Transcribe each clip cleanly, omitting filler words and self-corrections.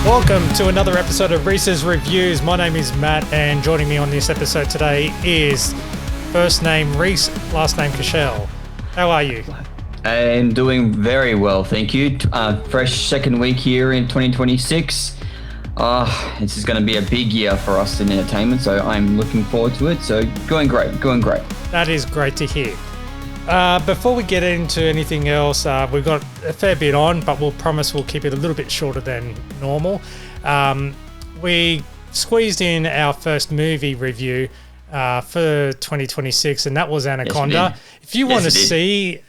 Welcome to another episode of Reese's Reviews. My name is Matt, and joining me on this episode today is first name Reece, last name Cashel. How are you? I'm doing very well, thank you. Fresh second week here in 2026. This is going to be a big year for us in entertainment, so I'm looking forward to it. So going great. That is great to hear. Before we get into anything else, we've got a fair bit on, but we'll promise we'll keep it a little bit shorter than normal. We squeezed in our first movie review for 2026, and that was Anaconda. Yes, if you want to see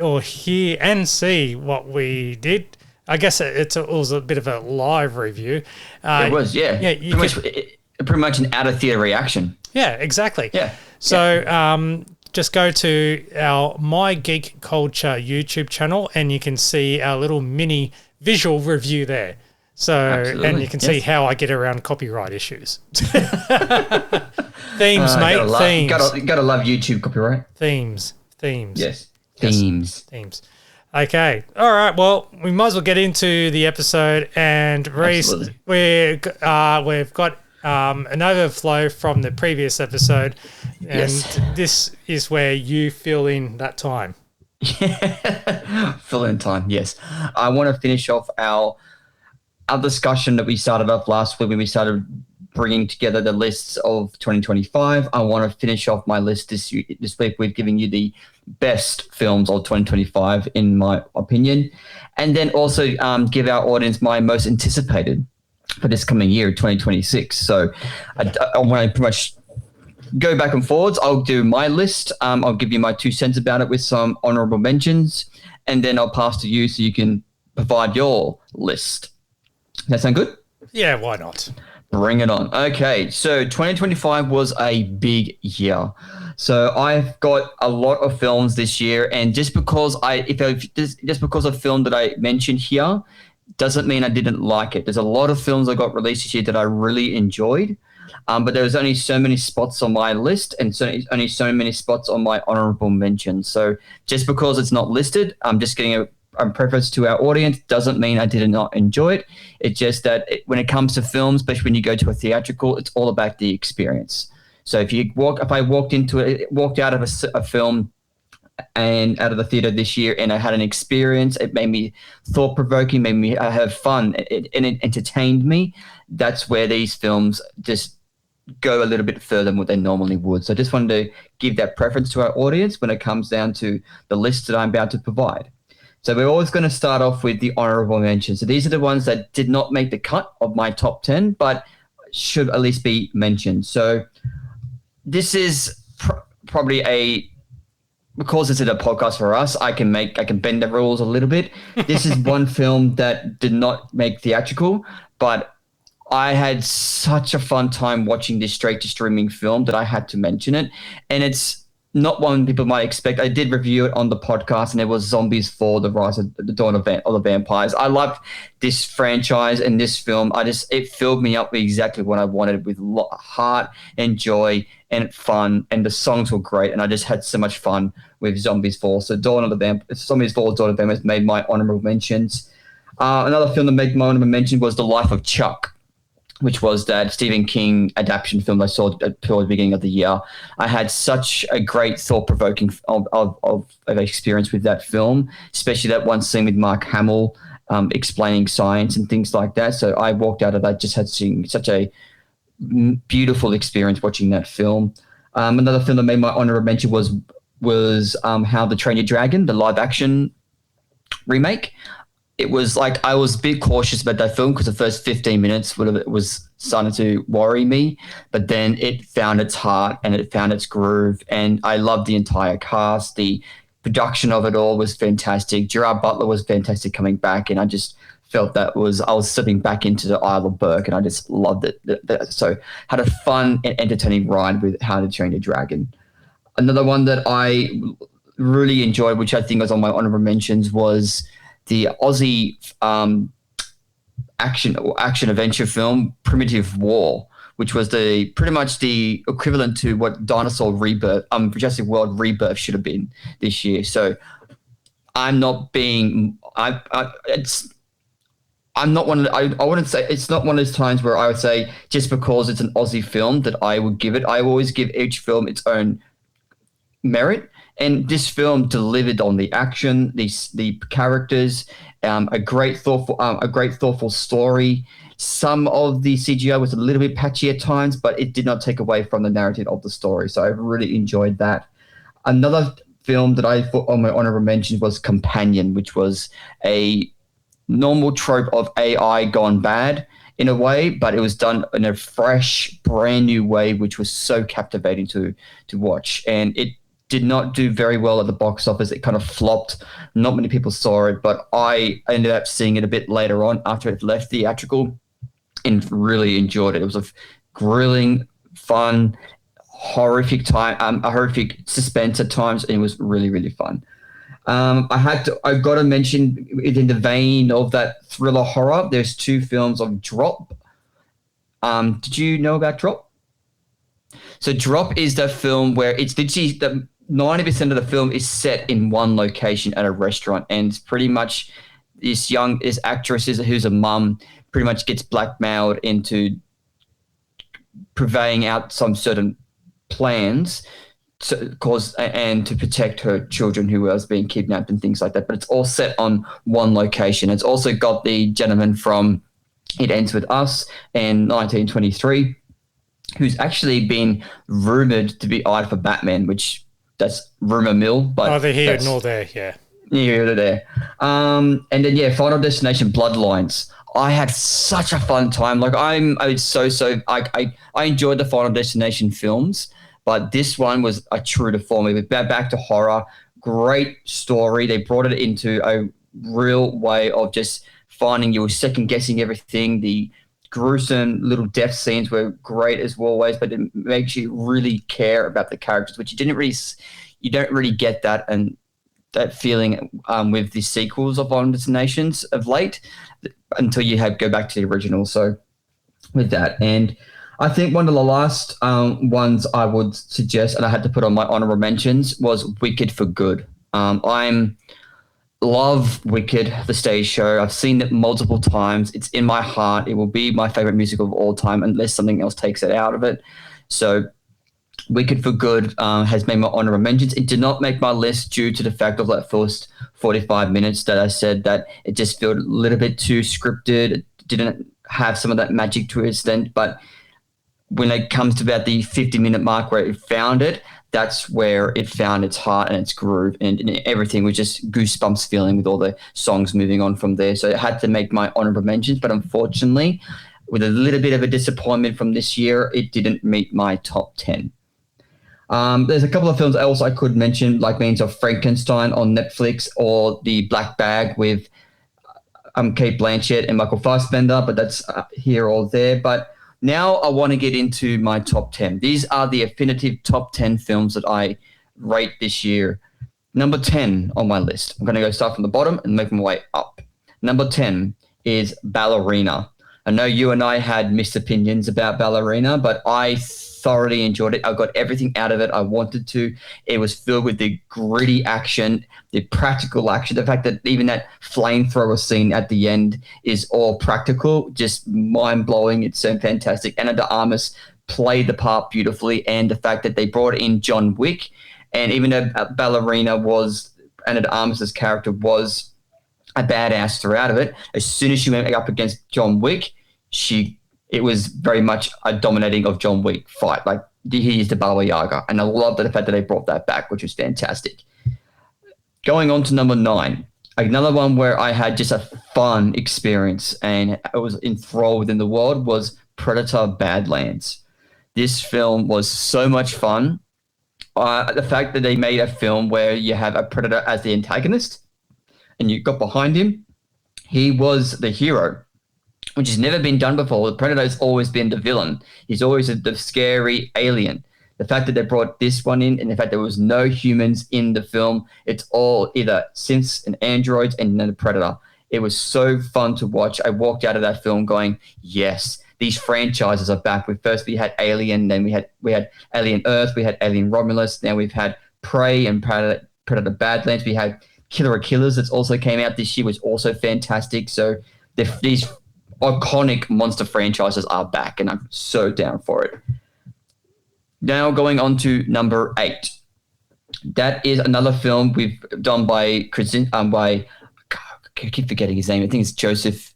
or hear and see what we did, I guess it was a bit of a live review. It was, yeah. Pretty much an out-of-theatre reaction. Yeah, exactly. Yeah. So just go to our My Geek Culture YouTube channel and you can see our little mini visual review there. So, Absolutely. And you can see how I get around copyright issues. Themes, mate. Themes. Gotta love YouTube copyright. Themes. Yes. Themes. Okay. All right. Well, we might as well get into the episode. And Reece, we've got an overflow from the previous episode, and this is where you fill in that time. Fill in time, yes. I want to finish off our discussion that we started off last week when we started bringing together the lists of 2025. I want to finish off my list this week with giving you the best films of 2025, in my opinion, and then also give our audience my most anticipated for this coming year, 2026. So I want to pretty much go back and forwards. I'll do my list. I'll give you my 2 cents about it with some honorable mentions, and then I'll pass to you so you can provide your list. Does that sound good? Yeah, why not? Bring it on. Okay, so 2025 was a big year. So I've got a lot of films this year, and just because a film that I mentioned here doesn't mean I didn't like it. There's a lot of films that got released this year that I really enjoyed, but there was only so many spots on my list and only so many spots on my honorable mention. So just because it's not listed, I'm just getting a preface to our audience. Doesn't mean I did not enjoy it. It's just that when it comes to films, especially when you go to a theatrical, it's all about the experience. So if I walked out of a film and out of the theater this year and I had an experience, it made me thought-provoking, made me have fun, and it entertained me, that's where these films just go a little bit further than what they normally would. So I just wanted to give that preference to our audience when it comes down to the list that I'm about to provide. So we're always going to start off with the honorable mentions. So these are the ones that did not make the cut of my top 10, but should at least be mentioned. So this is probably because it's a podcast for us, I can bend the rules a little bit. This is one film that did not make theatrical, but I had such a fun time watching this straight to streaming film that I had to mention it. And it's not one people might expect. I did review it on the podcast, and it was Zombies 4: The Rise of the Dawn of the Vampires. I loved this franchise and this film. It filled me up with exactly what I wanted, with heart and joy and fun, and the songs were great, and I just had so much fun with Zombies 4. So Zombies 4: Dawn of the Vampires made my honorable mentions. Another film that made my honorable mention was The Life of Chuck, which was that Stephen King adaptation film I saw at the beginning of the year. I had such a great thought-provoking of experience with that film, especially that one scene with Mark Hamill explaining science and things like that. So I walked out of that just had seen such a beautiful experience watching that film. Another film that made my honorable mention was How to Train Your Dragon, the live-action remake. It was like I was a bit cautious about that film because the first 15 minutes was starting to worry me, but then it found its heart and it found its groove, and I loved the entire cast. The production of it all was fantastic. Gerard Butler was fantastic coming back, and I just felt I was slipping back into the Isle of Burke, and I just loved it. So had a fun and entertaining ride with How to Train Your Dragon. Another one that I really enjoyed, which I think was on my honorable mentions, was the Aussie action adventure film Primitive War, which was pretty much the equivalent to what Dinosaur Rebirth, Jurassic World Rebirth should have been this year. So I'm not being, it's I'm not one. I wouldn't say it's not one of those times where I would say just because it's an Aussie film that I would give it. I always give each film its own merit, and this film delivered on the action, the characters, a great thoughtful story. Some of the CGI was a little bit patchy at times, but it did not take away from the narrative of the story. So I really enjoyed that. Another film that I put on my honorable mention was Companion, which was a normal trope of AI gone bad in a way, but it was done in a fresh, brand new way, which was so captivating to watch. And it did not do very well at the box office. It kind of flopped. Not many people saw it, but I ended up seeing it a bit later on after it left theatrical and really enjoyed it. It was a grilling, fun, horrific time, a horrific suspense at times, and it was really, really fun. I've got to mention in the vein of that thriller horror, there's two films of Drop. Did you know about Drop? So Drop is the film where it's literally the 90% of the film is set in one location at a restaurant, and it's pretty much this actress who's a mum pretty much gets blackmailed into purveying out some certain plans to protect her children who was being kidnapped and things like that. But it's all set on one location. It's also got the gentleman from It Ends With Us in 1923, who's actually been rumored to be eyed for Batman, which that's rumor mill. But neither here nor there, yeah. Neither there. And then Final Destination Bloodlines. I had such a fun time. Like I enjoyed the Final Destination films, but this one was a true to form. It was back to horror. Great story. They brought it into a real way of just finding you were second guessing everything. The gruesome little death scenes were great as always, but it makes you really care about the characters, which you don't really get that and that feeling with the sequels of Final Destinations of late until you go back to the original. So with that, and I think one of the last ones I would suggest, and I had to put on my honorable mentions, was Wicked for Good. I'm love Wicked, the stage show. I've seen it multiple times. It's in my heart. It will be my favorite musical of all time unless something else takes it out of it. So Wicked for Good has made my honorable mentions. It did not make my list due to the fact of that first 45 minutes that I said that it just felt a little bit too scripted. It didn't have some of that magic to its extent. But when it comes to about the 50-minute mark where it found it, that's where it found its heart and its groove, and everything was just goosebumps feeling with all the songs moving on from there. So it had to make my honorable mentions, but unfortunately, with a little bit of a disappointment from this year, it didn't meet my top 10. There's a couple of films else I could mention, like Means of Frankenstein on Netflix, or The Black Bag with Kate Blanchett and Michael Fassbender, but that's here or there. But now I want to get into my top 10. These are the definitive top 10 films that I rate this year. Number 10 on my list. I'm going to go start from the bottom and make my way up. Number 10 is Ballerina. I know you and I had mixed opinions about Ballerina, but I thoroughly enjoyed it. I got everything out of it I wanted to. It was filled with the gritty action, the practical action, the fact that even that flamethrower scene at the end is all practical, just mind-blowing. It's so fantastic. Ana de Armas played the part beautifully, and the fact that they brought in John Wick, and even though Ballerina was, Ana de Armas' character was a badass throughout of it, as soon as she went up against John Wick, it was very much a dominating of John Wick fight. Like, he is the Baba Yaga. And I love the fact that they brought that back, which was fantastic. Going on to number 9, another one where I had just a fun experience and I was enthralled within the world was Predator Badlands. This film was so much fun. The fact that they made a film where you have a Predator as the antagonist and you got behind him, he was the hero, which has never been done before. The Predator's always been the villain. He's always the scary alien. The fact that they brought this one in, and the fact there was no humans in the film, it's all either synths and androids and then the Predator. It was so fun to watch. I walked out of that film going, yes, these franchises are back. We had Alien, then we had Alien Earth, we had Alien Romulus, now we've had Prey and Predator Badlands. We had Killer of Killers that's also came out this year, was also fantastic. So these iconic monster franchises are back, and I'm so down for it. Now going on to number 8. That is another film we've done by I keep forgetting his name. I think it's Joseph.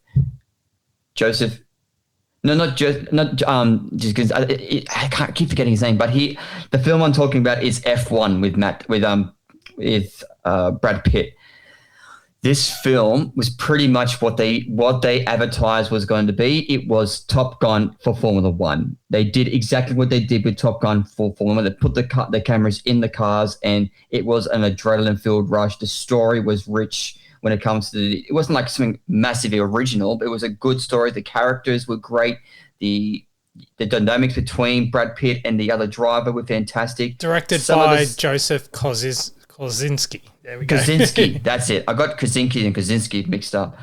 No, not just just because I can't keep forgetting his name. But the film I'm talking about is F1 with Brad Pitt. This film was pretty much what they advertised was going to be. It was Top Gun for Formula One. They did exactly what they did with Top Gun for Formula One. They put the cameras in the cars, and it was an adrenaline-filled rush. The story was rich when it comes to it wasn't like something massively original, but it was a good story. The characters were great. The dynamics between Brad Pitt and the other driver were fantastic. Directed by Joseph Kosinski. There we go. Kosinski, that's it. I got Kosinski and Kosinski mixed up.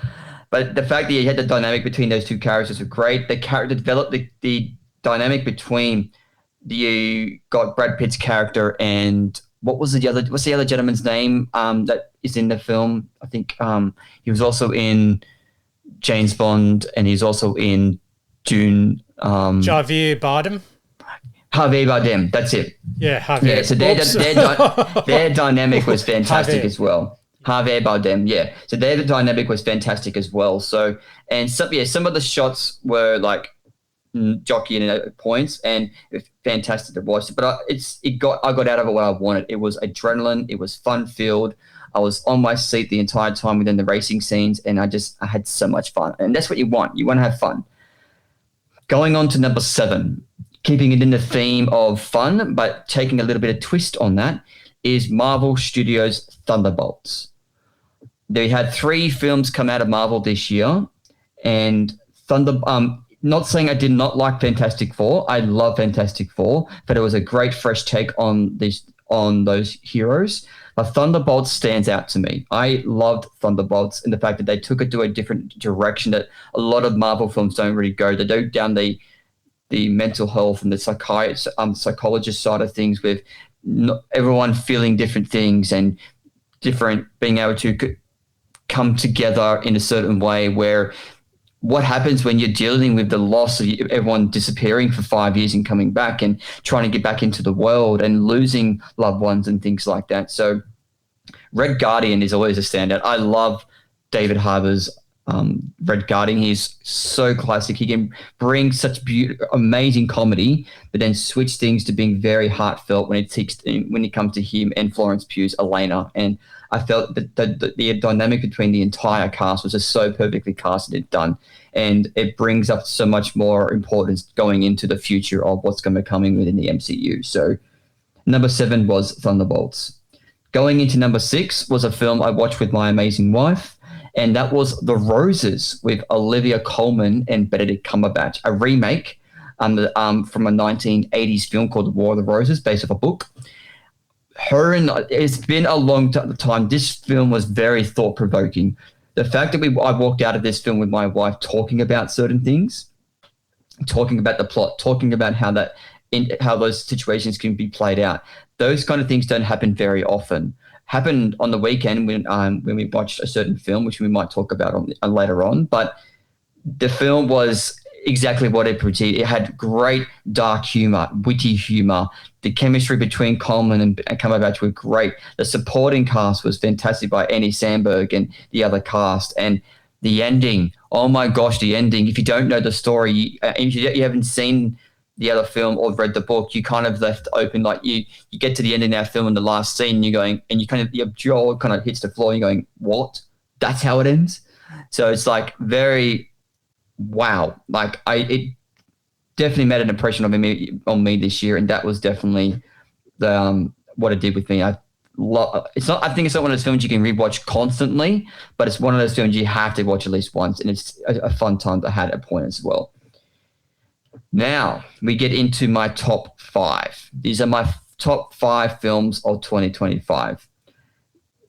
But the fact that you had the dynamic between those two characters was great. The character developed the dynamic between you got Brad Pitt's character and what's the other gentleman's name that is in the film? I think he was also in James Bond, and he's also in Dune. Javier Bardem. Javier Bardem, that's it. Yeah, Javier. Yeah, so their dynamic was fantastic as well. Javier Bardem, yeah. So their dynamic was fantastic as well. So and some of the shots were like jockeying at points, and it was fantastic to watch. But I got out of it what I wanted. It was adrenaline. It was fun filled. I was on my seat the entire time within the racing scenes, and I had so much fun. And that's what you want. You want to have fun. Going on to number 7, keeping it in the theme of fun, but taking a little bit of twist on that, is Marvel Studios' Thunderbolts. They had 3 films come out of Marvel this year, and not saying I did not like Fantastic Four. I love Fantastic Four, but it was a great fresh take on those heroes. But Thunderbolts stands out to me. I loved Thunderbolts and the fact that they took it to a different direction that a lot of Marvel films don't really go. They go down the mental health and the psychologist side of things, with everyone feeling different things and being able to come together in a certain way, where what happens when you're dealing with the loss of everyone disappearing for 5 years and coming back and trying to get back into the world and losing loved ones and things like that. So Red Guardian is always a standout. I love David Harbour's Red Guardian. He's so classic. He can bring such amazing comedy, but then switch things to being very heartfelt when it comes to him and Florence Pugh's Elena. And I felt that the dynamic between the entire cast was just so perfectly casted and done. And it brings up so much more importance going into the future of what's going to be coming within the MCU. So number 7 was Thunderbolts. Going into number 6 was a film I watched with my amazing wife, and that was The Roses with Olivia Colman and Benedict Cumberbatch, a remake from a 1980s film called The War of the Roses, based off a book. It's been a long time. This film was very thought-provoking. The fact that I walked out of this film with my wife talking about certain things, talking about the plot, talking about how those situations can be played out. Those kind of things don't happen very often. Happened on the weekend when we watched a certain film, which we might talk about later on. But the film was exactly what it portrayed. It had great dark humor, witty humor. The chemistry between Coleman and Cumberbatch were great. The supporting cast was fantastic by Andy Samberg and the other cast. And the ending, oh my gosh, the ending. If you don't know the story, if you haven't seen the other film or read the book, you kind of left open. Like you get to the end of that film in the last scene, and you're going, and your jaw kind of hits the floor. And you're going, what? That's how it ends. So it's like very wow. Like it definitely made an impression on me this year, and that was definitely what it did with me. I think it's not one of those films you can rewatch constantly, but it's one of those films you have to watch at least once, and it's a fun time to have at a point as well. Now we get into my top 5. These are my top 5 films of 2025.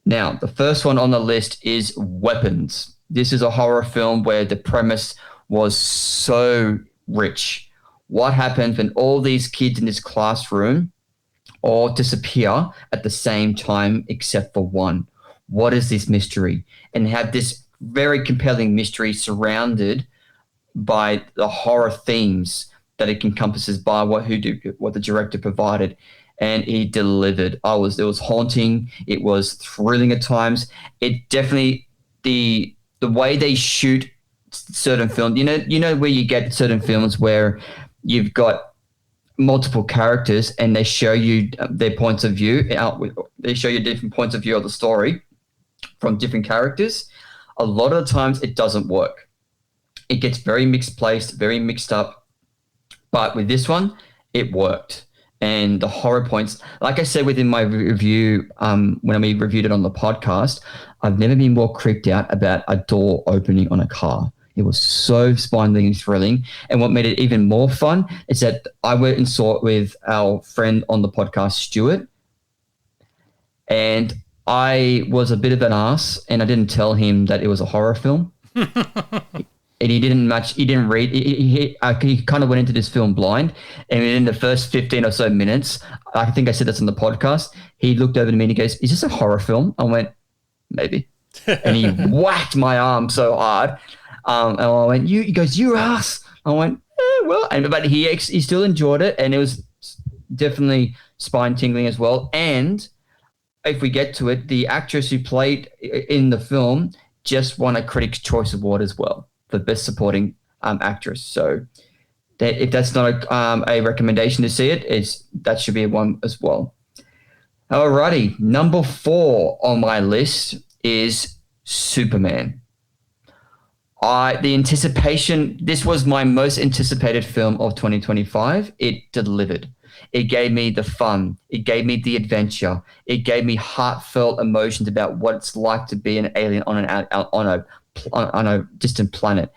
Now, the first one on the list is Weapons. This is a horror film where the premise was so rich. What happens when all these kids in this classroom all disappear at the same time except for one? What is this mystery? And have this very compelling mystery surrounded by the horror themes that it encompasses by what the director provided, and he delivered. It was haunting. It was thrilling at times. It definitely the way they shoot certain films. You know where you get certain films where you've got multiple characters and they show you their points of view. They show you different points of view of the story from different characters. A lot of the times it doesn't work. It gets very mixed placed, very mixed up. But with this one, it worked. And the horror points, like I said within my review, when we reviewed it on the podcast, I've never been more creeped out about a door opening on a car. It was so spine-tingling and thrilling. And what made it even more fun is that I went and saw it with our friend on the podcast, Stuart. And I was a bit of an ass, and I didn't tell him that it was a horror film. And he didn't read. He kind of went into this film blind. And in the first 15 or so minutes, I think I said this on the podcast, he looked over to me and he goes, "Is this a horror film?" I went, "Maybe." And he whacked my arm so hard. And I went, he goes, "You ass." I went, well. But he still enjoyed it. And it was definitely spine tingling as well. And if we get to it, the actress who played in the film just won a Critics' Choice Award as well for Best Supporting Actress. So if that's not a recommendation to see it, that should be one as well. Alrighty, number 4 on my list is Superman. The anticipation, this was my most anticipated film of 2025. It delivered. It gave me the fun. It gave me the adventure. It gave me heartfelt emotions about what it's like to be an alien on a distant planet.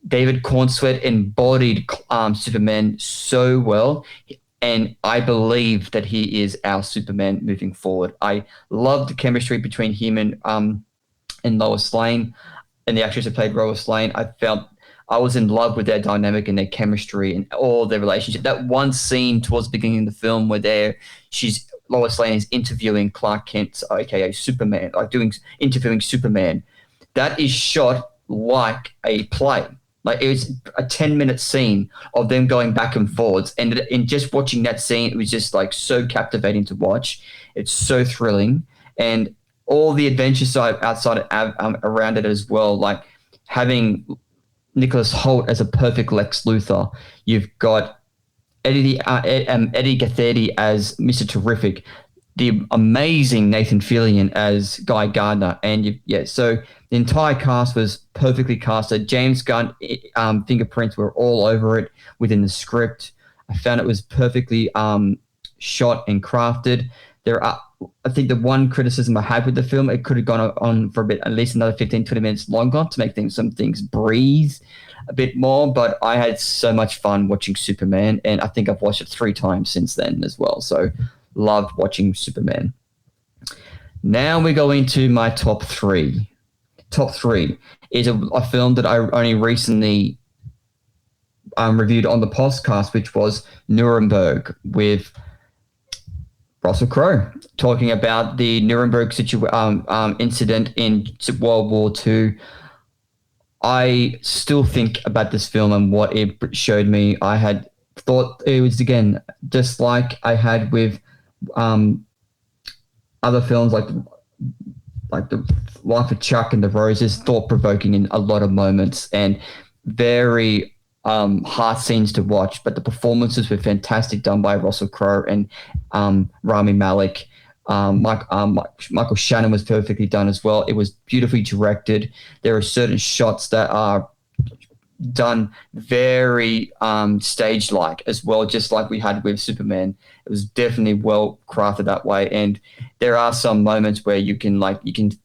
David Cornsweet embodied Superman so well, and I believe that he is our Superman moving forward. I love the chemistry between him and Lois Lane, and the actress who played Lois Lane. I was in love with their dynamic and their chemistry and all their relationship. That one scene towards the beginning of the film where Lois Lane is interviewing Clark Kent, aka Superman, interviewing Superman. That is shot like a play. Like it was a 10-minute scene of them going back and forwards. And in just watching that scene, it was just like so captivating to watch. It's so thrilling. And all the adventure side outside around it as well, like having Nicholas Hoult as a perfect Lex Luthor. You've got Eddie Gaethje as Mr. Terrific, the amazing Nathan Fillion as Guy Gardner, and so the entire cast was perfectly casted. James Gunn fingerprints were all over it within the script. I found it was perfectly shot and crafted. I think the one criticism I had with the film, it could have gone on for a bit, at least another 15, 20 minutes longer to make some things breathe a bit more. But I had so much fun watching Superman, and I think I've watched it 3 times since then as well. So loved watching Superman. Now we go into my top 3. Top 3 is a film that I only recently reviewed on the podcast, which was Nuremberg with Russell Crowe, talking about the Nuremberg incident in World War II. I still think about this film and what it showed me. I had thought it was, again, just like I had with other films like The Life of Chuck and The Roses, thought-provoking in a lot of moments and very hard scenes to watch, but the performances were fantastic, done by Russell Crowe and Rami Malek. Michael Shannon was perfectly done as well. It was beautifully directed. There are certain shots that are done very stage-like as well, just like we had with Superman. It was definitely well crafted that way, and there are some moments where you can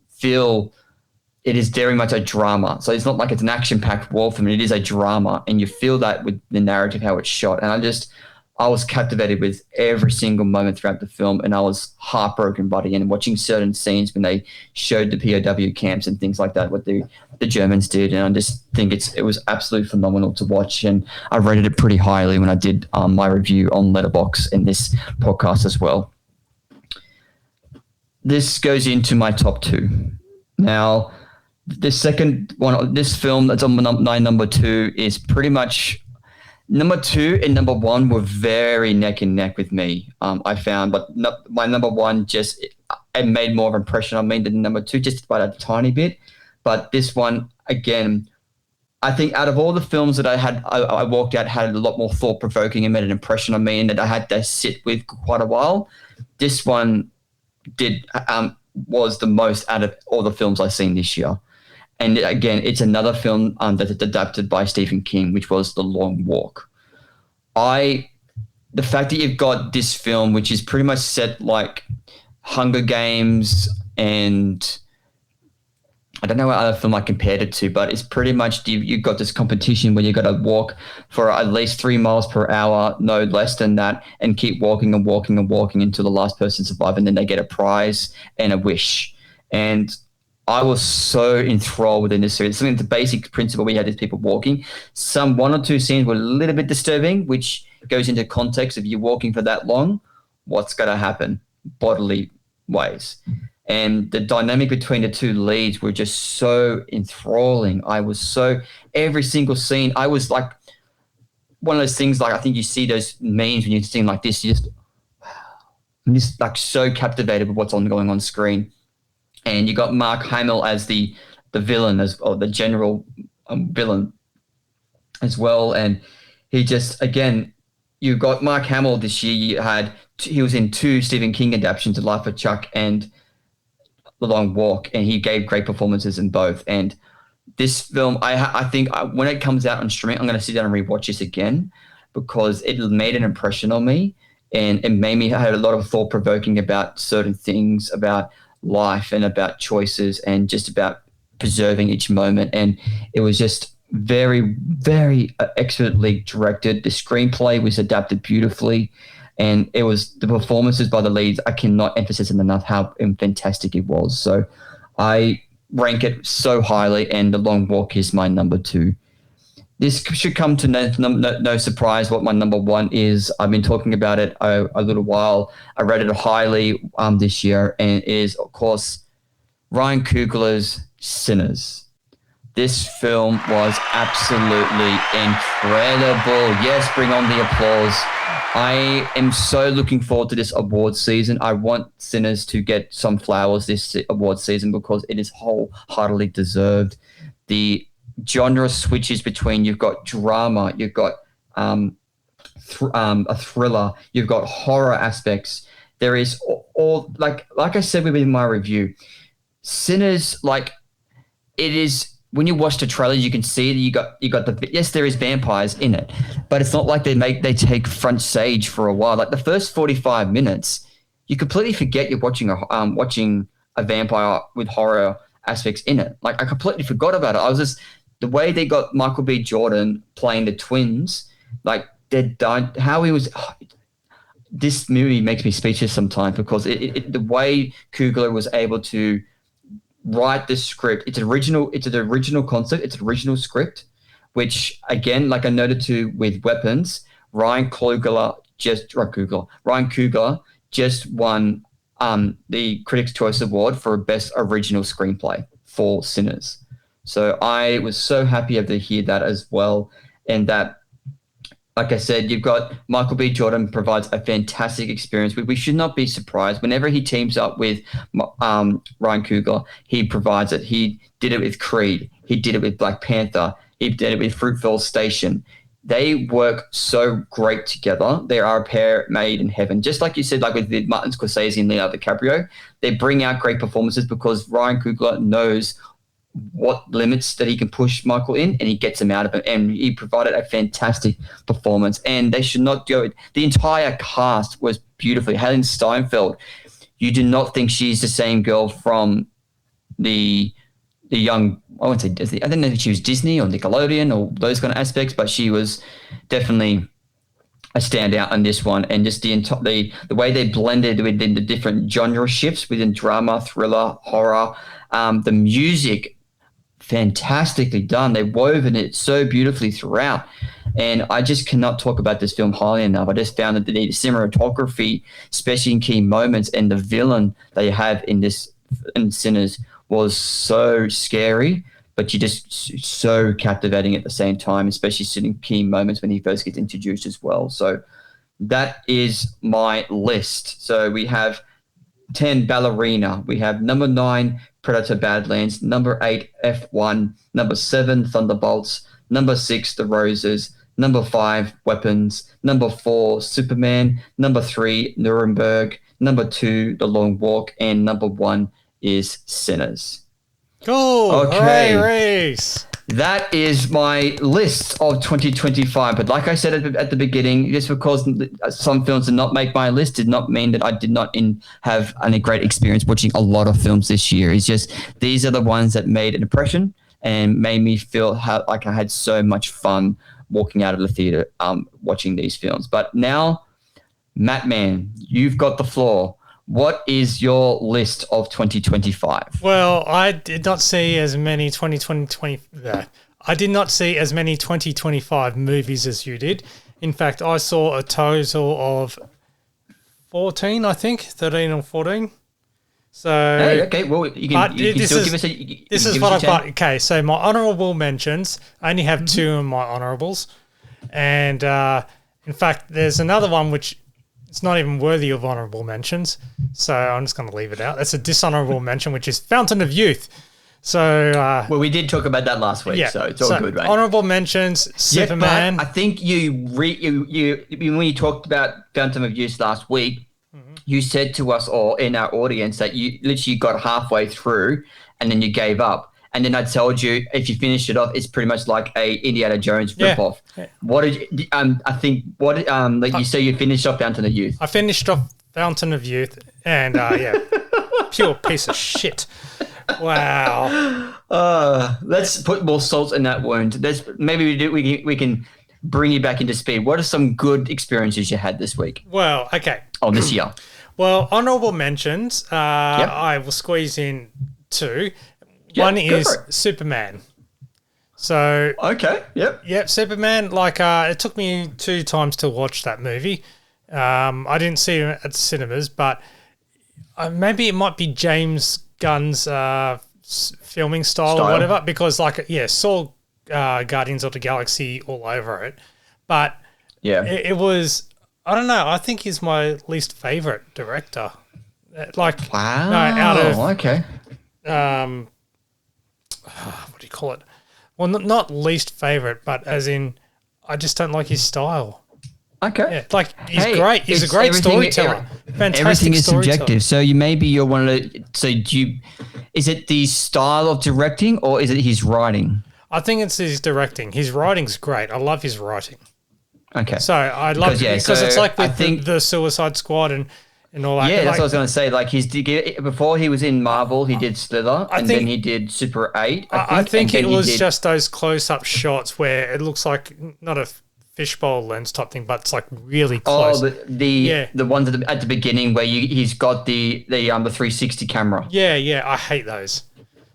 feel it is very much a drama. So it's not like it's an action-packed war film. It is a drama, and you feel that with the narrative, how it's shot. And I was captivated with every single moment throughout the film, and I was heartbroken by the end, watching certain scenes when they showed the POW camps and things like that, what the Germans did. And I just think it was absolutely phenomenal to watch. And I rated it pretty highly when I did my review on Letterboxd and this podcast as well. This goes into my top 2. Now, The second one, this film that's on my number two is pretty much number two and number one were very neck and neck with me. I found, but my number one just it made more of an impression on me than number two, just by a tiny bit. But this one again, I think out of all the films that I walked out had a lot more thought provoking and made an impression on me, and that I had to sit with quite a while. This one was the most out of all the films I've seen this year. And again, it's another film that's adapted by Stephen King, which was The Long Walk. The fact that you've got this film, which is pretty much set like Hunger Games, and I don't know what other film I compared it to, but it's pretty much you've got this competition where you've got to walk for at least 3 miles per hour, no less than that, and keep walking and walking and walking until the last person survives, and then they get a prize and a wish. And I was so enthralled within this series. Something the basic principle we had is people walking. One or two scenes were a little bit disturbing, which goes into context. If you're walking for that long, what's going to happen? Bodily ways. And the dynamic between the two leads were just so enthralling. Every single scene, I was like, one of those things, like I think you see those memes when you're seeing like this, I'm just like so captivated with what's going on screen. And you got Mark Hamill as the villain, or the general villain as well. And he just, again, you got Mark Hamill this year. He was in 2 Stephen King adaptations, The Life of Chuck and The Long Walk, and he gave great performances in both. And this film, I think when it comes out on streaming, I'm going to sit down and rewatch this again, because it made an impression on me, and it made me have a lot of thought provoking about certain things, about life and about choices and just about preserving each moment. And it was just very, very excellently directed. The screenplay was adapted beautifully, and it was the performances by the leads. I cannot emphasize enough how fantastic it was. So I rank it so highly, and The Long Walk is my number 2. This should come to no surprise what my number 1 is. I've been talking about it a little while. I rated it highly this year, and it is, of course, Ryan Coogler's Sinners. This film was absolutely incredible. Yes, bring on the applause. I am so looking forward to this award season. I want Sinners to get some flowers this award season, because it is wholeheartedly deserved. The genre switches between, you've got drama, you've got a thriller, you've got horror aspects. There is all like I said within my review, Sinners, like, it is, when you watch the trailer, you can see that you got yes, there is vampires in it, but it's not like they take front stage for a while. Like the first 45 minutes, you completely forget you're watching a vampire with horror aspects in it. Like I completely forgot about it. I was just, the way they got Michael B. Jordan playing the twins, like how he was. This movie makes me speechless sometimes, because the way Coogler was able to write the script, it's an original concept, it's an original script, which again, like I noted too with Weapons, Ryan Coogler just won the Critics' Choice Award for Best Original Screenplay for Sinners. So I was so happy to hear that as well. And that, like I said, you've got Michael B. Jordan provides a fantastic experience. We should not be surprised. Whenever he teams up with Ryan Coogler, he provides it. He did it with Creed. He did it with Black Panther. He did it with Fruitvale Station. They work so great together. They are a pair made in heaven. Just like you said, like with Martin Scorsese and Leonardo DiCaprio, they bring out great performances because Ryan Coogler knows what limits that he can push Michael in, and he gets him out of it. And he provided a fantastic performance. And they should not go. The entire cast was beautifully. Helen Steinfeld, you do not think she's the same girl from the young. I wouldn't say Disney. I don't know if she was Disney or Nickelodeon or those kind of aspects, but she was definitely a standout on this one. And just the way they blended within the different genre shifts within drama, thriller, horror, the music. Fantastically done. They've woven it so beautifully throughout. And I just cannot talk about this film highly enough. I just found that the cinematography, especially in key moments, and the villain they have in Sinners was so scary, but you just so captivating at the same time, especially sitting key moments when he first gets introduced as well. So that is my list. So we have 10 Ballerina. We have number 9 Predator Badlands, number 8 F1, number 7 Thunderbolts, number 6 The Roses, number 5 Weapons, number 4 Superman, number 3 Nuremberg, number 2 The Long Walk, and number 1 is Sinners. Cool. Okay. Hooray, Reece. That is my list of 2025. But like I said at the beginning, just because some films did not make my list did not mean that I did not have a great experience watching a lot of films this year. It's just these are the ones that made an impression and made me feel like I had so much fun walking out of the theater watching these films. But now, Matt Man, you've got the floor. What is your list of 2025? Well, I did not see as many 2025 movies as you did. In fact, I saw a total of 14, I think, 13 or 14. So, hey, okay, well, you can still give us a. This is what I've got. Okay, so my honourable mentions, I only have 2 of my honourables. And in fact, there's another one which it's not even worthy of honourable mentions. So I'm just going to leave it out. That's a dishonourable mention, which is Fountain of Youth. So well, we did talk about that last week, so it's all good, right? Honourable mentions, Superman. But I think when you talked about Fountain of Youth last week, you said to us all in our audience that you literally got halfway through and then you gave up. And then I told you if you finish it off, it's pretty much like a Indiana Jones ripoff. Yeah. What did you say you finished off Fountain of Youth? I finished off Fountain of Youth, and pure piece of shit. Wow. Let's put more salt in that wound. We can bring you back into speed. What are some good experiences you had this week? Well, okay. Oh, this year. Well, honourable mentions. I will squeeze in 2. One is Superman. So okay, yep, Superman. Like it took me 2 times to watch that movie. I didn't see it at the cinemas, but maybe it might be James Gunn's filming style or whatever. Because saw Guardians of the Galaxy all over it, but it was. I don't know. I think he's my least favorite director. Wow. No, out of okay. What do you call it? Well, not least favorite, but as in, I just don't like his style. Okay. Yeah, he's great. He's a great storyteller. Fantastic. Everything is subjective. So you're one of the. So is it the style of directing or is it his writing? I think it's his directing. His writing's great. I love his writing. Okay. So I love it because it's like with the Suicide Squad and all that. Yeah, that's what I was going to say. Like before he was in Marvel, he did Slither, then he did Super 8. I think it was just those close-up shots where it looks like not a fishbowl lens type thing, but it's like really close. Oh, the ones at the beginning where he's got the 360 camera. Yeah, I hate those.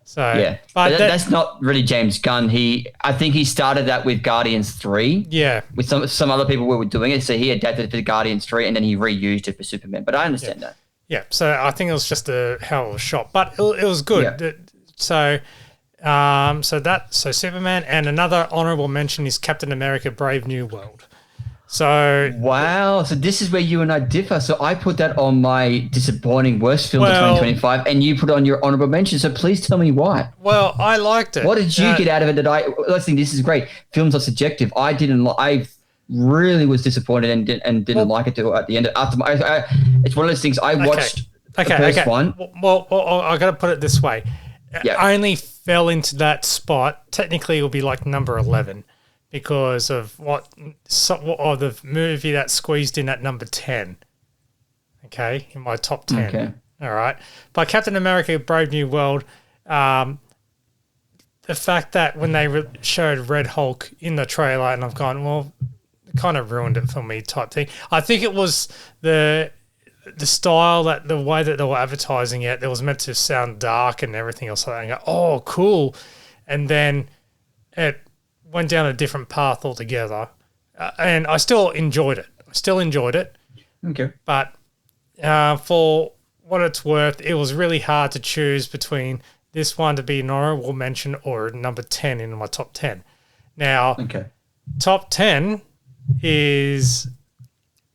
So yeah, but that's not really James Gunn. I think he started that with Guardians 3. Yeah, with some other people who were doing it. So he adapted it for Guardians 3, and then he reused it for Superman. But I understand that. Yeah, so I think it was just a hell of a shot, but it was good. Yeah. So Superman, and another honorable mention is Captain America: Brave New World. So wow, so this is where you and I differ. So I put that on my disappointing worst film of 2025, and you put it on your honorable mention. So please tell me why. Well, I liked it. What did you get out of it? Let's think. This is great. Films are subjective. I really was disappointed and didn't like it at the end. It's one of those things. I watched the first one. Well, I got to put it this way. Yeah. I only fell into that spot. Technically, it will be like number 11. Because of the movie that squeezed in at number 10. Okay, in my top 10. Okay. All right. But Captain America: Brave New World, the fact that when they showed Red Hulk in the trailer, and I've gone, well, it kind of ruined it for me type thing. I think it was the style, the way that they were advertising it. It was meant to sound dark and everything else like that. And go, oh, cool. And then it went down a different path altogether, and I still enjoyed it. Okay. But for what it's worth, it was really hard to choose between this one to be an honorable mention or number 10 in my top 10. Now, Okay. top 10 is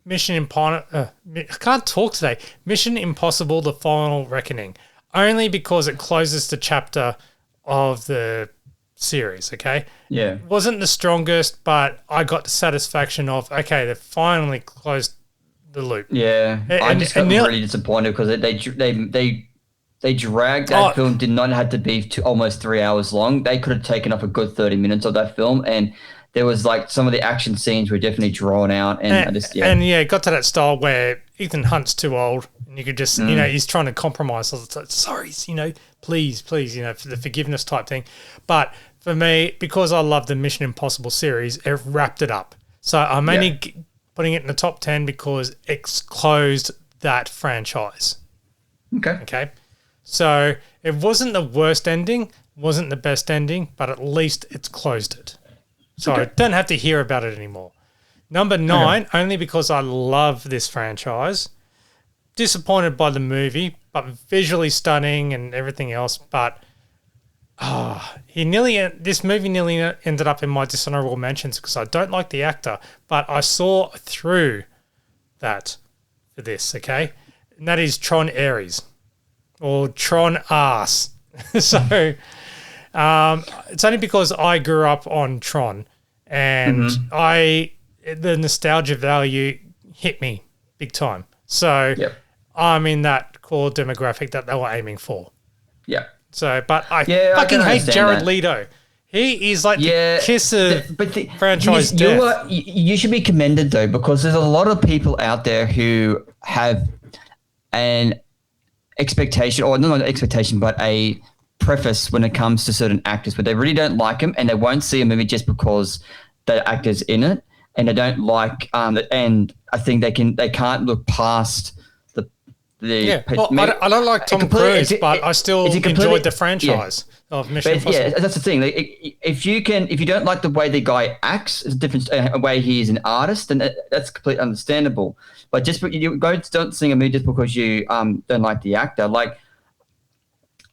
Mission Impossible. I can't talk today. Mission Impossible: The Final Reckoning, only because it closes the chapter of the series. Okay, Yeah. it wasn't the strongest, but I got the satisfaction of okay, they finally closed the loop. Yeah. I And- just got and Neil- really disappointed because they dragged that film. Did not have to be almost 3 hours long. They could have taken up a good 30 minutes of that film, and there was like some of the action scenes were definitely drawn out, and it got to that style where Ethan Hunt's too old, and you could just he's trying to compromise. So it's like, sorry, please, for the forgiveness type thing. But for me, because I love the Mission Impossible series, it wrapped it up. So I'm only putting it in the top 10 because it's closed that franchise. Okay. So it wasn't the worst ending, wasn't the best ending, but at least it's closed it. So I don't have to hear about it anymore. Number 9, only because I love this franchise. Disappointed by the movie, but visually stunning and everything else. But this movie nearly ended up in my dishonorable mentions because I don't like the actor, but I saw through that for this, okay? And that is Tron Ares. Or Tron Arse. So it's only because I grew up on Tron and the nostalgia value hit me big time. So I'm in that core demographic that they were aiming for. Yeah. So, but I I fucking can hate understand Jared that. Leto. He is like the kiss of the franchise death. You should be commended though, because there's a lot of people out there who have an expectation, or not an expectation, but a preface when it comes to certain actors, but they really don't like them, and they won't see a movie just because the actor's in it, and they don't like and I think they can't look past the I don't like Tom Cruise, but I still enjoyed the franchise of Mission Impossible. Yeah, that's the thing. Like, if you don't like the way the guy acts, it's a different way he is an artist, then that's completely understandable. But just you don't sing a movie just because you don't like the actor. Like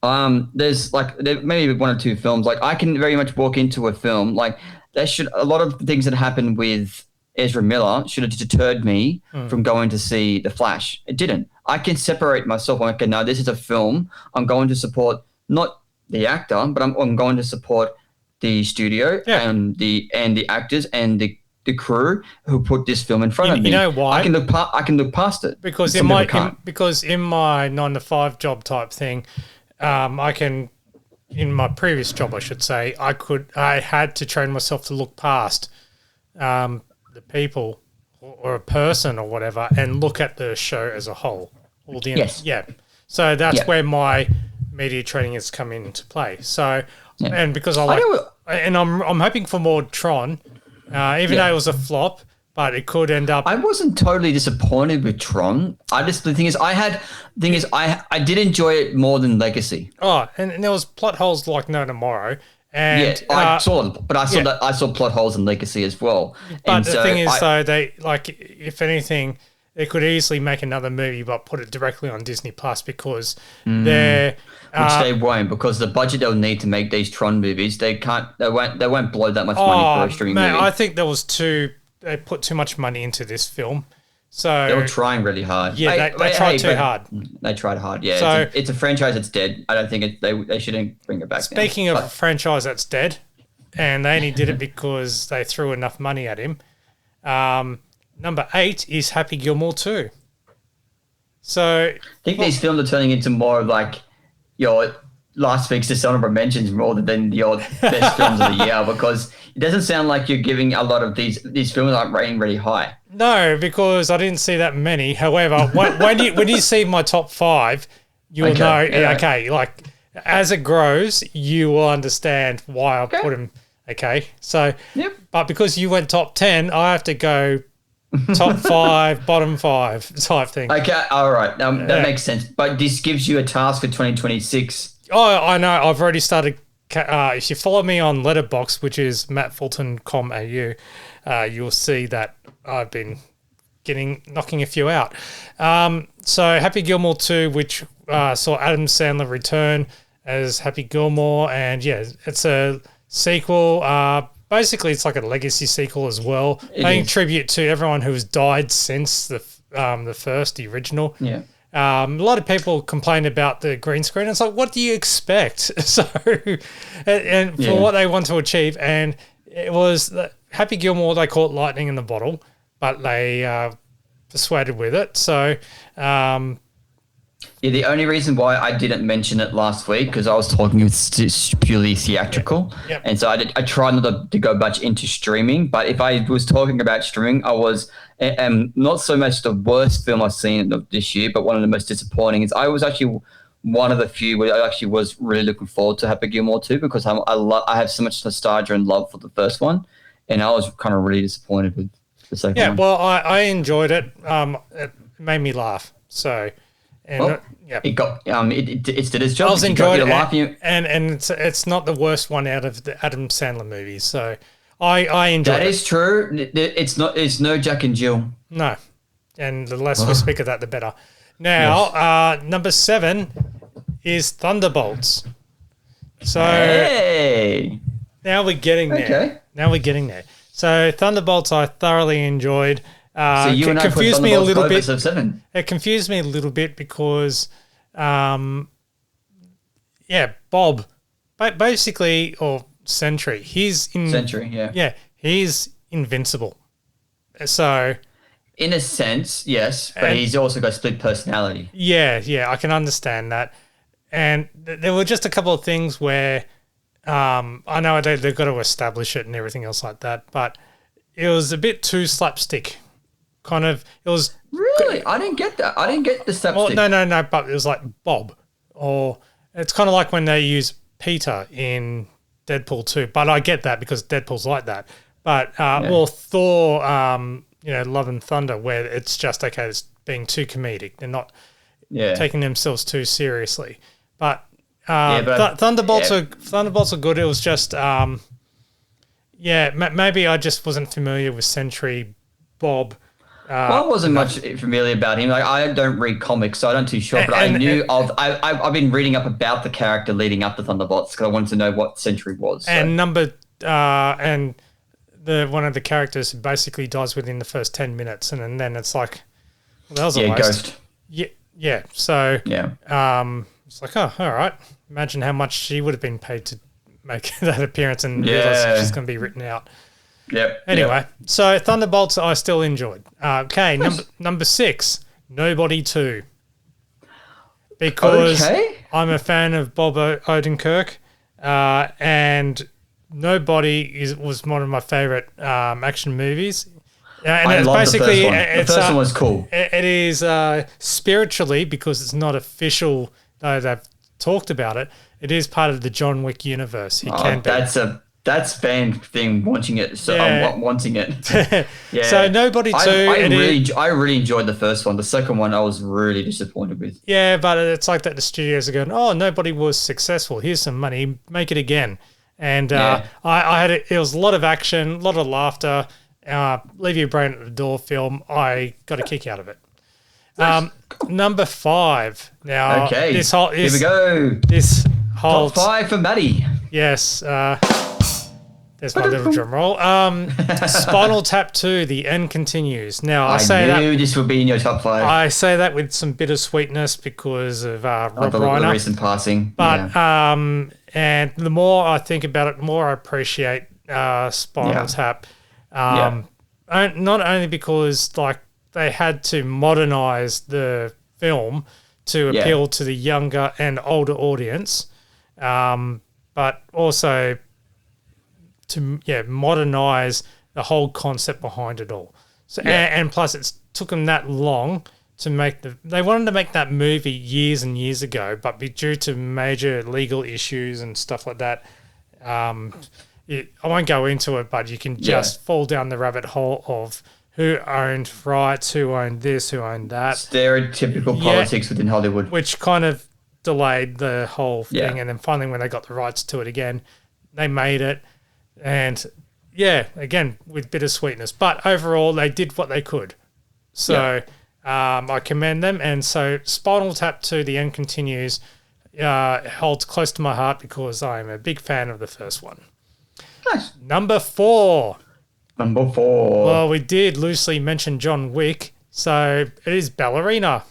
there's like there maybe one or two films. Like I can very much walk into a film like a lot of things that happen with Ezra Miller should have deterred me from going to see The Flash. It didn't. I can separate myself. I'm like, okay, no, this is a film. I'm going to support not the actor, but I'm going to support the studio and the actors and the crew who put this film in front of me. You know why? I can look past it because in my 9-to-5 job type thing, I can. In my previous job, I should say, I had to train myself to look past the people or a person or whatever and look at the show as a whole. So that's where my media training has come into play. So, and because I'm hoping for more Tron, even though it was a flop, but it could end up. I wasn't totally disappointed with Tron. The thing is, I did enjoy it more than Legacy. Oh, and there was plot holes like no tomorrow. And I saw them, but I saw plot holes in Legacy as well. But the thing is, though, they if anything, they could easily make another movie, but put it directly on Disney Plus because they're which they won't, because the budget they'll need to make these Tron movies, they won't blow that much money for a streaming movie. I think they put too much money into this film. So they were trying really hard. Yeah, they tried too hard. They tried hard. Yeah, so, it's a franchise that's dead. I don't think they shouldn't bring it back. Speaking of a franchise that's dead, and they only did it because they threw enough money at him. Number 8 is Happy Gilmore 2. So I think these films are turning into more of like your last week's dishonorable mentions more than your best films of the year, because it doesn't sound like you're giving a lot of these films aren't rating really high. No, because I didn't see that many. However, when you see my top 5, you'll know. Yeah. Okay, like as it grows, you will understand why I put them. Okay, so but because you went top 10, I have to go top 5, bottom 5 type thing. Okay, all right, that makes sense. But this gives you a task for 2026. Oh, I know. I've already started. If you follow me on Letterboxd, which is mattfulton.com.au, you'll see that I've been knocking a few out. So Happy Gilmore 2, which saw Adam Sandler return. as Happy Gilmore, and yeah, it's a sequel. Basically, it's like a legacy sequel as well, paying tribute to everyone who has died since the first, the original. Yeah. A lot of people complain about the green screen. It's like, what do you expect? So, and for what they want to achieve, and it was Happy Gilmore. They call it lightning in the bottle, but they persuaded with it. So, the only reason why I didn't mention it last week because I was talking it's purely theatrical, and so I try not to go much into streaming. But if I was talking about streaming, I was not so much the worst film I've seen this year, but one of the most disappointing. I was actually one of the few where I actually was really looking forward to Happy Gilmore 2 because I have so much nostalgia and love for the first one, and I was kind of really disappointed with the second one. Yeah, well, I enjoyed it. It made me laugh. So. And it got it did its job. I was enjoying it, and it's not the worst one out of the Adam Sandler movies. So I enjoyed it. That is true. It's no Jack and Jill. No, and the less we speak of that, the better. Now, number 7 is Thunderbolts. So now we're getting there. Okay. Now we're getting there. So Thunderbolts, I thoroughly enjoyed. So you and I confused me a little bit. 7. It confused me a little bit because, Bob, basically, or Sentry, he's he's invincible. So, in a sense, yes, but he's also got split personality. Yeah, I can understand that. And there were just a couple of things where, I know they've got to establish it and everything else like that, but it was a bit too slapstick. Kind of, it was really. I didn't get that. I didn't get the slapstick. Well, no. But it was like Bob, or it's kind of like when they use Peter in Deadpool 2. But I get that because Deadpool's like that. But or Thor, Love and Thunder, where it's just okay. It's being too comedic. They're not taking themselves too seriously. But Thunderbolts are good. It was just maybe I just wasn't familiar with Sentry Bob. I wasn't much familiar about him. Like I don't read comics, so I'm not too sure. But I knew I've been reading up about the character leading up to Thunderbolts because I wanted to know what Sentry was. So. And one of the characters basically dies within the first 10 minutes, and then it's like, well, that was a waste. Ghost. Yeah. So it's like, oh, all right. Imagine how much she would have been paid to make that appearance, and realize she's going to be written out. Yep. Anyway, so Thunderbolts I still enjoyed. Okay, number 6, Nobody 2. Because I'm a fan of Bob Odenkirk, and Nobody was one of my favorite action movies. And I love basically, the first one. The first one was cool. It is spiritually, because it's not official, though they've talked about it, it is part of the John Wick universe. That's fan thing watching it. So I'm wanting it. Yeah. So Nobody 2. I really enjoyed the first one. The second one I was really disappointed with. Yeah, but it's like that the studios are going, oh, Nobody was successful. Here's some money. Make it again. And I had it was a lot of action, a lot of laughter. Leave Your Brain at the Door film. I got a kick out of it. Number 5. Now, here we go. This whole top 5 for Maddie. Yes. There's my little drum roll. Spinal Tap 2, The End Continues. Now, I knew this would be in your top 5. I say that with some bittersweetness because of Rob Reiner. The recent passing. But, and the more I think about it, the more I appreciate Spinal Tap. Not only because, like, they had to modernize the film to appeal to the younger and older audience, but also to modernize the whole concept behind it all. So and plus it took them that long to make they wanted to make that movie years and years ago, but due to major legal issues and stuff like that, I won't go into it, but you can just fall down the rabbit hole of who owned rights, who owned this, who owned that. Stereotypical politics within Hollywood. Which kind of delayed the whole thing. And then finally when they got the rights to it again, they made it. And, again, with bittersweetness. But overall, they did what they could. So I commend them. And so Spinal Tap 2, The End Continues, holds close to my heart because I'm a big fan of the first one. Nice. Number 4. Number 4. Well, we did loosely mention John Wick, so it is Ballerina.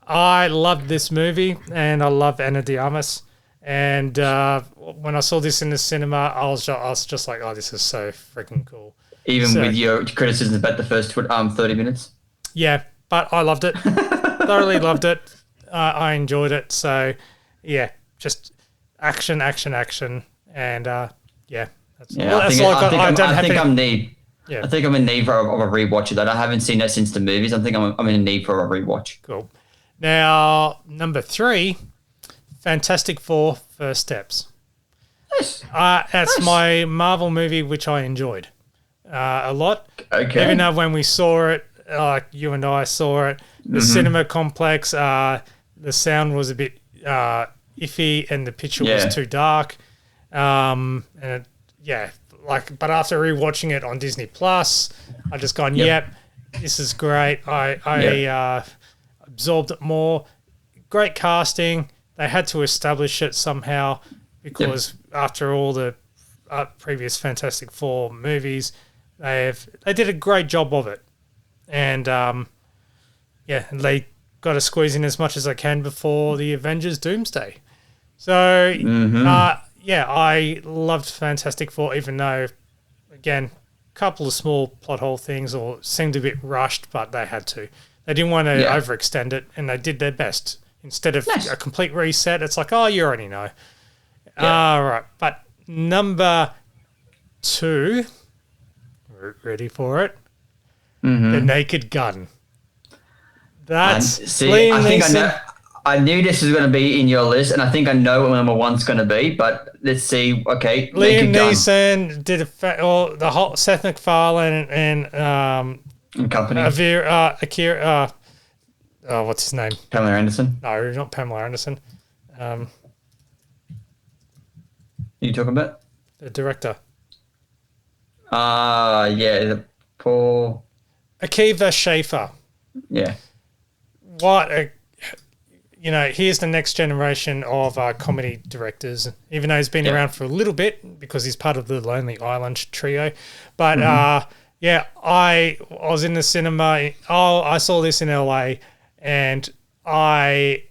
I loved this movie, and I love Ana de Armas. And when I saw this in the cinema, I was just like, oh, this is so freaking cool. Even with your criticisms about the first 30 minutes? Yeah, but I loved it. Thoroughly loved it. I enjoyed it. So, yeah, just action. And, yeah. I think I'm in need of a rewatch of that. I haven't seen that since the movies. I think I'm in need for a rewatch. Cool. Now, number 3, Fantastic Four: First Steps. Nice. That's my Marvel movie, which I enjoyed a lot. Okay. Even though when we saw it, like you and I saw it, the cinema complex, the sound was a bit iffy and the picture was too dark. But after rewatching it on Disney Plus, I just gone, yep, this is great. I absorbed it more. Great casting. They had to establish it somehow because after all the previous Fantastic Four movies, they did a great job of it. And and they got to squeeze in as much as they can before the Avengers Doomsday. So I loved Fantastic Four, even though, again, a couple of small plot hole things or seemed a bit rushed, but they had to. They didn't want to overextend it, and they did their best. Instead of a complete reset, it's like, oh, you already know. All right, but number 2, ready for it? The Naked Gun. That's Liam Neeson. I knew this was going to be in your list, and I think I know what number 1's going to be. But let's see. Okay, Liam Neeson did the whole Seth MacFarlane and company. Akira. What's his name? Pamela Anderson. No, not Pamela Anderson. Are you talking about the director? Paul Akiva Schaffer. Yeah. Here's the next generation of comedy directors, even though he's been around for a little bit because he's part of the Lonely Island trio. But, I was in the cinema. I saw this in LA, and there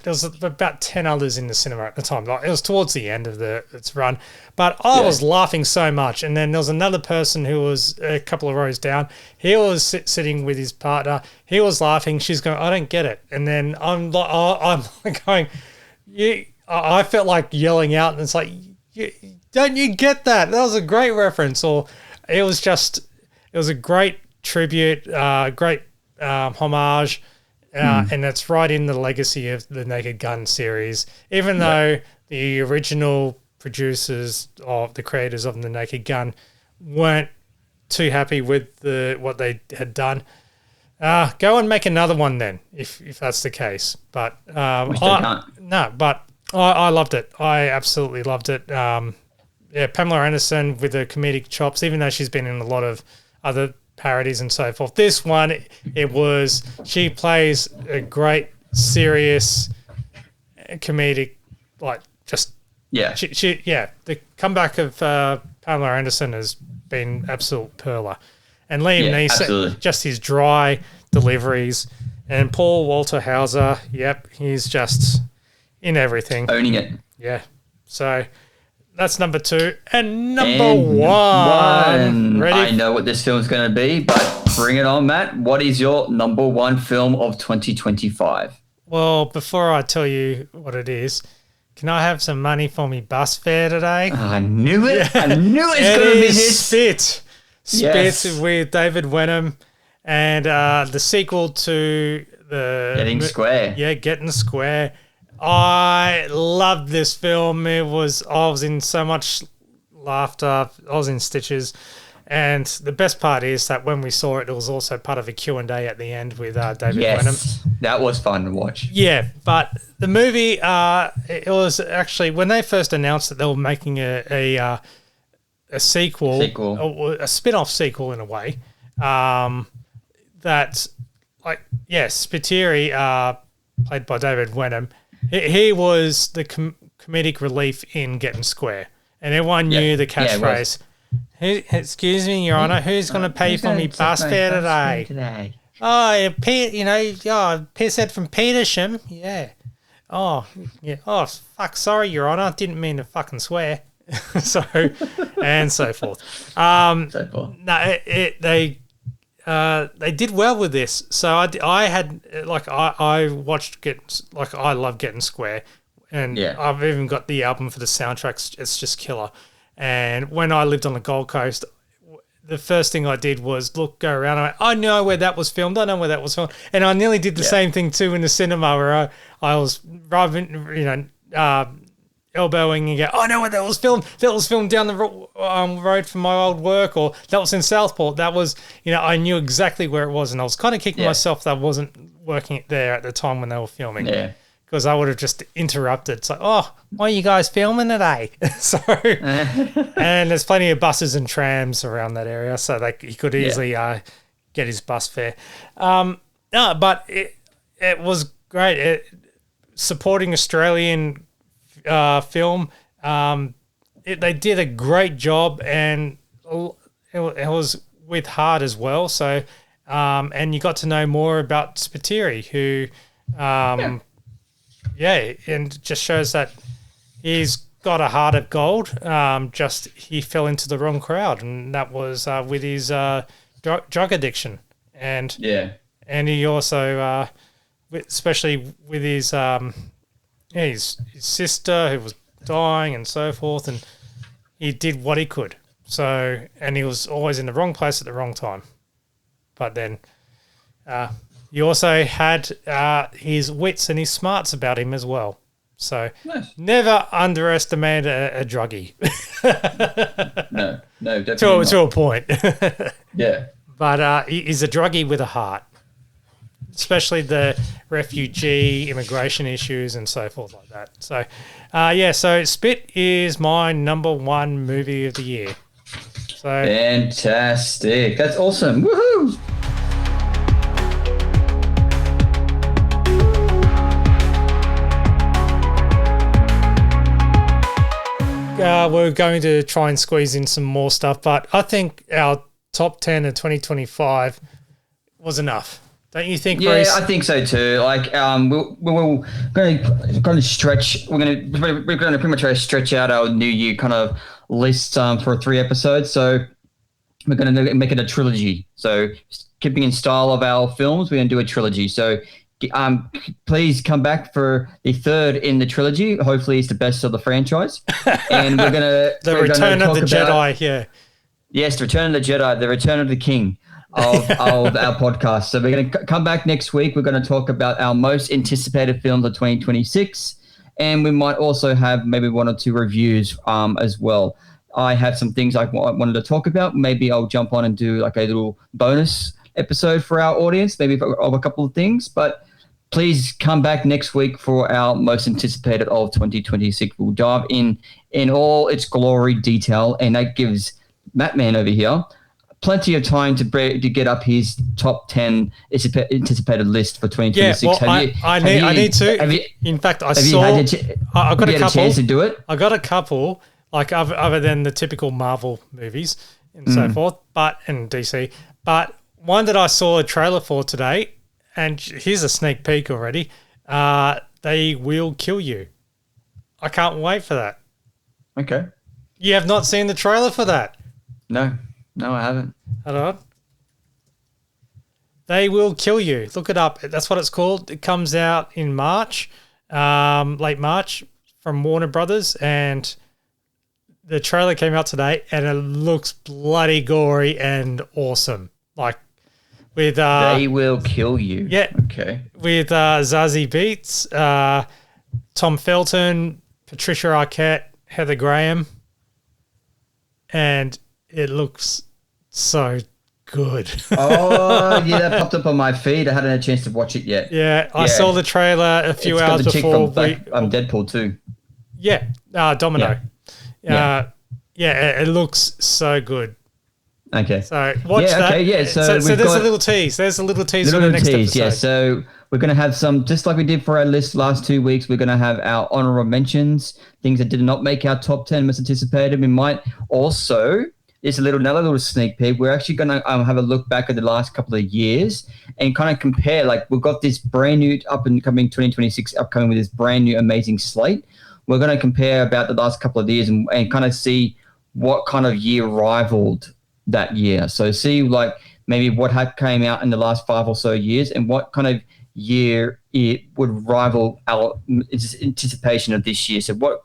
was about 10 others in the cinema at the time. Like, it was towards the end of its run. But I was laughing so much. And then there was another person who was a couple of rows down. He was sitting with his partner. He was laughing. She's going, I don't get it. And then I'm going, I felt like yelling out. And it's like, don't you get that? That was a great reference. Or it was a great tribute, great homage. And that's right in the legacy of the Naked Gun series. Even though the original producers of the creators of the Naked Gun weren't too happy with what they had done, go and make another one then, if that's the case. But I loved it. I absolutely loved it. Pamela Anderson with the comedic chops, even though she's been in a lot of other parodies and so forth. This one, she plays a great, serious, comedic, the comeback of Pamela Anderson has been absolute perler. And Liam Neeson, just his dry deliveries. And Paul Walter Hauser, he's just in everything. Owning it. Yeah. So that's number 2. And number 1. Ready? I know what this film's going to be, but bring it on, Matt. What is your number 1 film of 2025? Well, before I tell you what it is, can I have some money for me bus fare today? I knew it. I knew it was going to be this. Spit. Spit with David Wenham and the sequel to the... Getting Square. Yeah, Getting Square. I loved this film. I was in so much laughter. I was in stitches. And the best part is that when we saw it, it was also part of a Q&A at the end with David Wenham. That was fun to watch. Yeah, but the movie, it was actually, when they first announced that they were making a sequel, a spin-off sequel in a way, Spiteri, played by David Wenham, He was the comedic relief in Getting Square, and everyone knew the catchphrase. Excuse me, Your Honour, who's going to pay for me bus fare today? Oh, Pierce said from Petersham. Yeah. Oh, yeah. Oh, fuck. Sorry, Your Honour. Didn't mean to fucking swear. So, and so forth. No, they did well with this. So I watched I love Getting Square, and I've even got the album for the soundtracks. It's just killer. And when I lived on the Gold Coast, the first thing I did was go around. I know where that was filmed. I know where that was filmed. And I nearly did the same thing too in the cinema, where I was driving, elbowing and go, I know where that was filmed. That was filmed down the road from my old work, or that was in Southport. That was, I knew exactly where it was, and I was kind of kicking myself that I wasn't working there at the time when they were filming. Yeah. Because I would have just interrupted. It's like, oh, why are you guys filming today? So, and there's plenty of buses and trams around that area, so he could easily get his bus fare. No, but it was great. Supporting Australian film, they did a great job, and it was with heart as well. So, and you got to know more about Spiteri, who. Yeah, and just shows that he's got a heart of gold. Just he fell into the wrong crowd, and that was with his drug addiction. And he also, especially with his sister who was dying and so forth, and he did what he could. So, and he was always in the wrong place at the wrong time. But then. He also had his wits and his smarts about him as well. So never underestimate a druggie. No, definitely to a point. Yeah. But he's a druggie with a heart, especially the refugee immigration issues and so forth like that. So, so Spit is my number one movie of the year. So fantastic. That's awesome. Woohoo! We're going to try and squeeze in some more stuff, but I think our top 10 of 2025 was enough. Don't you think, Yeah, Reece? I think so too. Like, we're going to stretch. We're going to pretty much try to stretch out our New Year kind of list for 3 episodes. So we're going to make it a trilogy. So keeping in style of our films, we're going to do a trilogy. So please come back for the 3rd in the trilogy. Hopefully, it's the best of the franchise. And we're gonna Return of the Jedi. Yeah. Yes, the Return of the Jedi, the Return of the King of our podcast. So we're going to come back next week. We're going to talk about our most anticipated films of 2026, and we might also have maybe 1 or 2 reviews as well. I have some things I wanted to talk about. Maybe I'll jump on and do like a little bonus episode for our audience, maybe of a couple of things, but. Please come back next week for our most anticipated of 2026. We'll dive in all its glory detail, and that gives Mattman over here plenty of time to get up his top 10 anticipated list for 2026. Yeah, well, I need to. In fact, I got a couple. Chance to do it? I got a couple, like other than the typical Marvel movies and so forth, and DC. But one that I saw a trailer for today. And here's a sneak peek already. They Will Kill You. I can't wait for that. Okay. You have not seen the trailer for that? No, I haven't. Hold on. They Will Kill You. Look it up. That's what it's called. It comes out in March, late March, from Warner Brothers. And the trailer came out today, and it looks bloody gory and awesome. Like, with They Will Kill You. Yeah. Okay. With Zazie Beetz, Tom Felton, Patricia Arquette, Heather Graham, and it looks so good. Oh, yeah, that popped up on my feed. I hadn't had a chance to watch it yet. Yeah, I saw the trailer a few hours before. Deadpool too. Yeah, Domino. Yeah. It looks so good. Okay. So watch that. Okay, yeah. So there's a little tease. There's a little tease for the next episode. Yeah. So We're going to have some, just like we did for our list last 2 weeks, we're going to have our honorable mentions, things that did not make our top 10 most anticipated. We might also, it's another little sneak peek. We're actually going to have a look back at the last couple of years and kind of compare. Like, we've got this brand new up and coming 2026 upcoming with this brand new amazing slate. We're going to compare about the last couple of years and kind of see what kind of year rivaled that year. So see like maybe what came out in the last 5 or so years and what kind of year it would rival our anticipation of this year. So what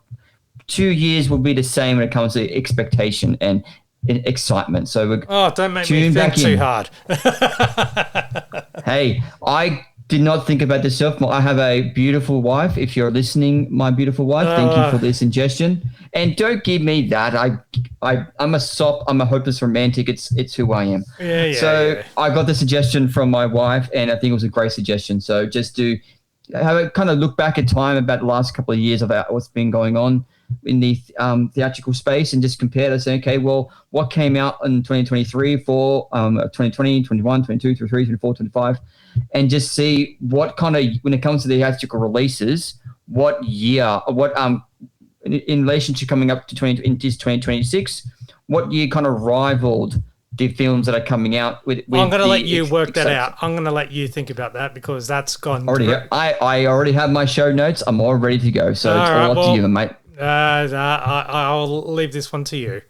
2 years will be the same when it comes to expectation and excitement. So don't make me think too hard. Hey, I did not think about this self. I have a beautiful wife. If you're listening, my beautiful wife, thank you for this suggestion. And don't give me that. I'm a sop. I'm a hopeless romantic. It's who I am. So I got the suggestion from my wife, and I think it was a great suggestion. So just to have a kind of look back at time about the last couple of years about what's been going on in the theatrical space and just compare to say, okay, well, what came out in 2023 for 2020, 21, 22, 23, 24, 25, and just see what kind of, when it comes to the theatrical releases, what year, in relation to coming up to 2026, what year kind of rivaled the films that are coming out with I'm going to let you work that out. I'm going to let you think about that because that's gone. I already have my show notes. I'm all ready to go. So it's all up to you, mate. I'll leave this one to you.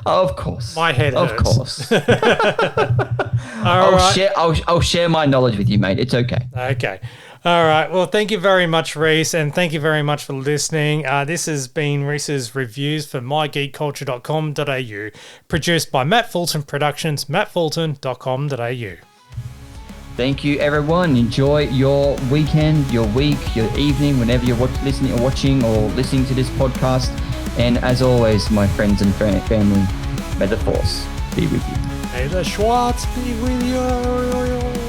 Of course. My head hurts. Of course. I'll share my knowledge with you, mate. It's okay. Okay. All right. Well, thank you very much, Reece, and thank you very much for listening. This has been Reece's reviews for mygeekculture.com.au, produced by Matt Fulton Productions, mattfulton.com.au. Thank you, everyone. Enjoy your weekend, your week, your evening, whenever you're watching or listening to this podcast. And as always, my friends and family, may the force be with you. May the Schwartz be with you.